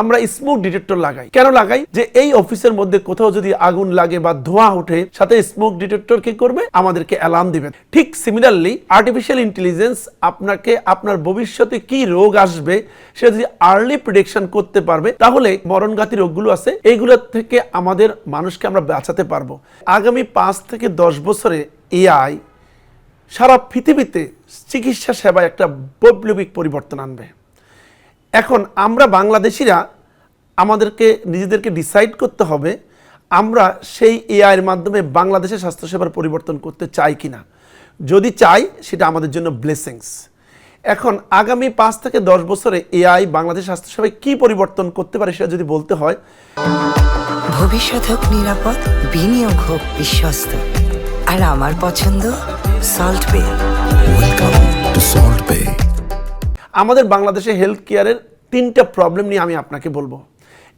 আমরা smoke detector লাগাই। কেন লাগাই? যে এই অফিসের মধ্যে কোথাও যদি আগুন লাগে বা ধোঁয়া ওঠে, সাথে স্মোক ডিটেক্টর কি করবে? আমাদেরকে অ্যালার্ম দিবে। ঠিক সিমিলারলি আর্টিফিশিয়াল ইন্টেলিজেন্স আপনাকে আপনার ভবিষ্যতে কি রোগ আসবে সেটা যদি আর্লি প্রেডিকশন করতে পারবে, তাহলে মরণঘাতী রোগগুলো আছে এইগুলোর থেকে আমাদের মানুষকে আমরা বাঁচাতে পারবো। আগামী 5 থেকে 10 বছরে এআই সারা পৃথিবীতে চিকিৎসা সেবায় একটা বৈপ্লবিক পরিবর্তন আনবে। এখন আমরা বাংলাদেশিরা আমাদেরকে নিজেদেরকে ডিসাইড করতে হবে আমরা সেই এআইয়ের মাধ্যমে বাংলাদেশের স্বাস্থ্যসেবার পরিবর্তন করতে চাই কিনা। যদি চাই সেটা আমাদের জন্য ব্লেসিংস। এখন আগামী 5 থেকে 10 বছরে এআই বাংলাদেশ স্বাস্থ্যসেবায় কি পরিবর্তন করতে পারে সেটা যদি বলতে হয়, ভবিষ্যৎ হোক নিরাপদ, বিনিয়োগ হোক বিশ্বস্ত, আর আমার পছন্দ সল্ট বে। ওয়েলকাম টু সল্ট বে। আমাদের বাংলাদেশে হেলথ কেয়ারের 3টা প্রবলেম নিয়ে আমি আপনাকে বলবো।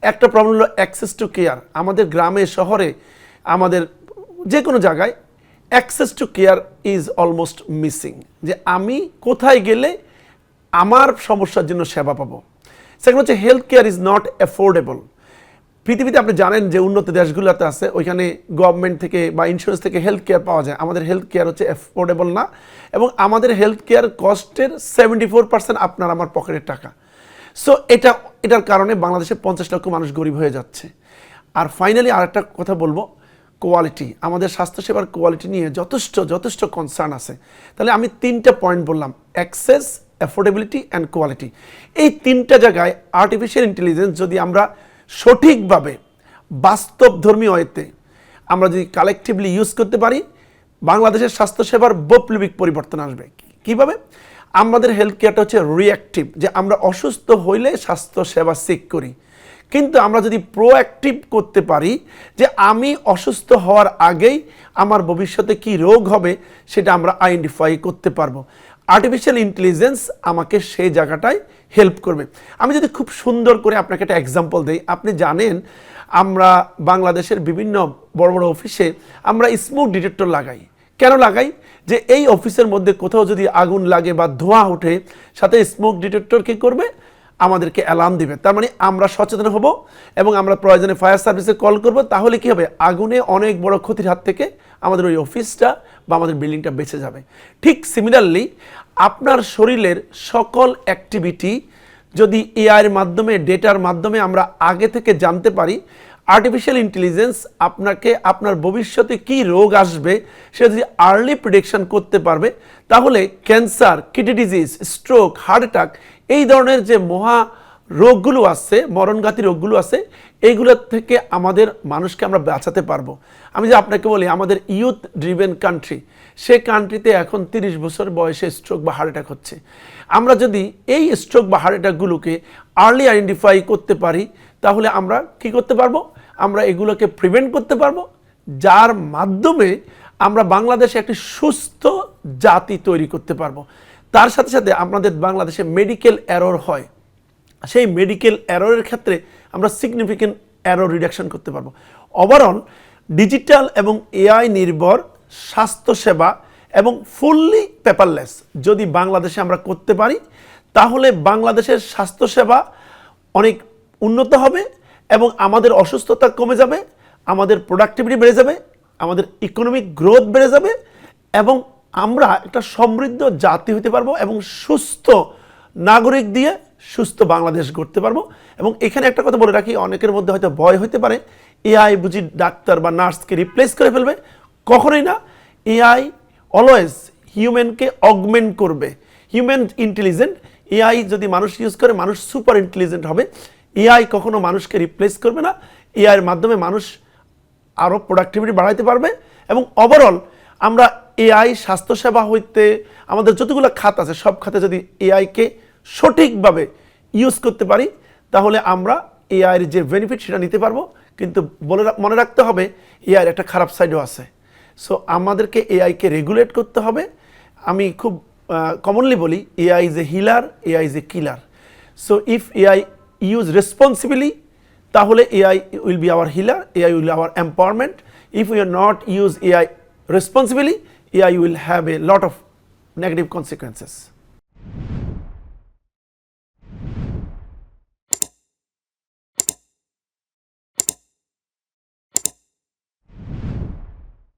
একটা প্রবলেম হলো অ্যাক্সেস টু কেয়ার। আমাদের গ্রামে শহরে আমাদের যে কোনো জায়গায় access to care is almost missing, যে আমি কোথায় গেলে আমার সমস্যার জন্য সেবা পাবো। সেকেন্ড হচ্ছে health care is not affordable. পৃথিবীতে আপনি জানেন যে উন্নত দেশগুলোতে আছে, ওইখানে গভর্নমেন্ট থেকে বা ইন্স্যুরেন্স থেকে হেলথ কেয়ার পাওয়া যায়। আমাদের হেলথ কেয়ার হচ্ছে অ্যাফোর্ডেবল না, এবং আমাদের হেলথ কেয়ার কস্টের 74% আপনার আমার পকেটের টাকা। সো এটার কারণে বাংলাদেশে 50 লক্ষ মানুষ গরিব হয়ে যাচ্ছে। আর ফাইনালি আরেকটা কথা বলবো, কোয়ালিটি। আমাদের স্বাস্থ্যসেবার কোয়ালিটি নিয়ে যথেষ্ট কনসার্ন আছে। তাহলে আমি 3টা পয়েন্ট বললাম, অ্যাক্সেস, অ্যাফোর্ডেবিলিটি অ্যান্ড কোয়ালিটি। এই 3টা জায়গায় আর্টিফিশিয়াল ইন্টেলিজেন্স যদি আমরা সঠিকভাবে বাস্তবধর্মী ওয়েতে আমরা যদি কালেকটিভলি ইউজ করতে পারি, বাংলাদেশের স্বাস্থ্যসেবার বৈপ্লবিক পরিবর্তন আসবে। কিভাবে? আমাদের হেলথ কেয়ারটা হচ্ছে রিঅ্যাক্টিভ, যে আমরা অসুস্থ হইলে স্বাস্থ্যসেবা সিক করি। কিন্তু আমরা যদি প্রোঅ্যাক্টিভ করতে পারি, যে আমি অসুস্থ হওয়ার আগেই আমার ভবিষ্যতে কি রোগ হবে সেটা আমরা আইডেন্টিফাই করতে পারবো। আর্টিফিশিয়াল ইন্টেলিজেন্স আমাকে সেই জায়গাটায় হেল্প করবে। আমি যদি খুব সুন্দর করে আপনাকে একটা এক্সাম্পল দিই, আপনি জানেন আমরা বাংলাদেশের বিভিন্ন বড় বড় অফিসে আমরা স্মোক ডিটেক্টর লাগাই। কেন লাগাই? যে এই অফিসের মধ্যে কোথাও যদি আগুন লাগে বা ধোঁয়া ওঠে, সাথে স্মোক ডিটেক্টর কী করবে? আমাদেরকে অ্যালার্ম দিবে। তার মানে আমরা সচেতন হব এবং আমরা প্রয়োজনে ফায়ার সার্ভিসে কল করব। তাহলে কি হবে? আগুনে অনেক বড় ক্ষতির হাত থেকে আমাদের ওই অফিসটা বা আমাদের বিল্ডিংটা বেঁচে যাবে। ঠিক সিমিলারলি আপনার শরীরের সকল অ্যাক্টিভিটি যদি এআইয়ের মাধ্যমে, ডেটার মাধ্যমে আমরা আগে থেকে জানতে পারি, আর্টিফিশিয়াল ইন্টেলিজেন্স আপনাকে আপনার ভবিষ্যতে কি রোগ আসবে সেটা যদি আর্লি প্রেডিকশন করতে পারবে, তাহলে cancer, kidney disease, stroke, heart attack, এই ধরনের যে মহা রোগগুলো আছে, মরণঘাতী রোগগুলো আছে, এইগুলোর থেকে আমাদের মানুষকে আমরা বাঁচাতে পারবো। আমি যে আপনাকে বলি, আমাদের ইউথ ড্রিভেন কান্ট্রি, সে কান্ট্রিতে এখন 30 বছর বয়সে স্ট্রোক বা হার্ট অ্যাটাক হচ্ছে। আমরা যদি এই স্ট্রোক বা হার্ট অ্যাটাকগুলোকে আর্লি আইডেন্টিফাই করতে পারি, তাহলে আমরা কি করতে পারবো? আমরা এগুলোকে প্রিভেন্ট করতে পারবো, যার মাধ্যমে আমরা বাংলাদেশে একটি সুস্থ জাতি তৈরি করতে পারবো। তার সাথে সাথে আমাদের বাংলাদেশে মেডিকেল এরর হয়, সেই মেডিকেল এররের ক্ষেত্রে আমরা সিগনিফিক্যান্ট এরর রিডাকশন করতে পারবো। ওভারঅল ডিজিটাল এবং এআই নির্ভর স্বাস্থ্যসেবা এবং ফুললি পেপারলেস যদি বাংলাদেশে আমরা করতে পারি, তাহলে বাংলাদেশের স্বাস্থ্যসেবা অনেক উন্নত হবে এবং আমাদের অসুস্থতা কমে যাবে, আমাদের প্রোডাক্টিভিটি বেড়ে যাবে, আমাদের ইকোনমিক গ্রোথ বেড়ে যাবে, এবং আমরা একটা সমৃদ্ধ জাতি হতে পারবো এবং সুস্থ নাগরিক দিয়ে সুস্থ বাংলাদেশ গড়তে পারবো। এবং এখানে একটা কথা বলে রাখি, অনেকের মধ্যে হয়তো ভয় হতে পারে, এআই বুঝি ডাক্তার বা নার্সকে রিপ্লেস করে ফেলবে। কখনোই না। এআই অলওয়েজ হিউম্যানকে অগমেন্ট করবে। হিউম্যান ইন্টেলিজেন্ট, এআই যদি মানুষ ইউজ করে, মানুষ সুপার ইন্টেলিজেন্ট হবে। এআই কখনো মানুষকে রিপ্লেস করবে না। এআইয়ের মাধ্যমে মানুষ আরও প্রোডাক্টিভিটি বাড়াইতে পারবে। এবং ওভারঅল আমরা এআই স্বাস্থ্যসেবা হইতে আমাদের যতগুলো খাত আছে, সব খাতে যদি এআইকে সঠিকভাবে ইউজ করতে পারি, তাহলে আমরা এআইয়ের যে বেনিফিট সেটা নিতে পারবো। কিন্তু মনে রাখতে হবে এআইয়ের একটা খারাপ সাইডও আছে। সো আমাদেরকে এআইকে রেগুলেট করতে হবে। আমি খুব কমনলি বলি, AI is a healer, AI is a killer. So if AI use responsibly, তাহলে AI will be our healer, AI will our empowerment. If we are not use AI responsibly, AI will have a lot of negative consequences.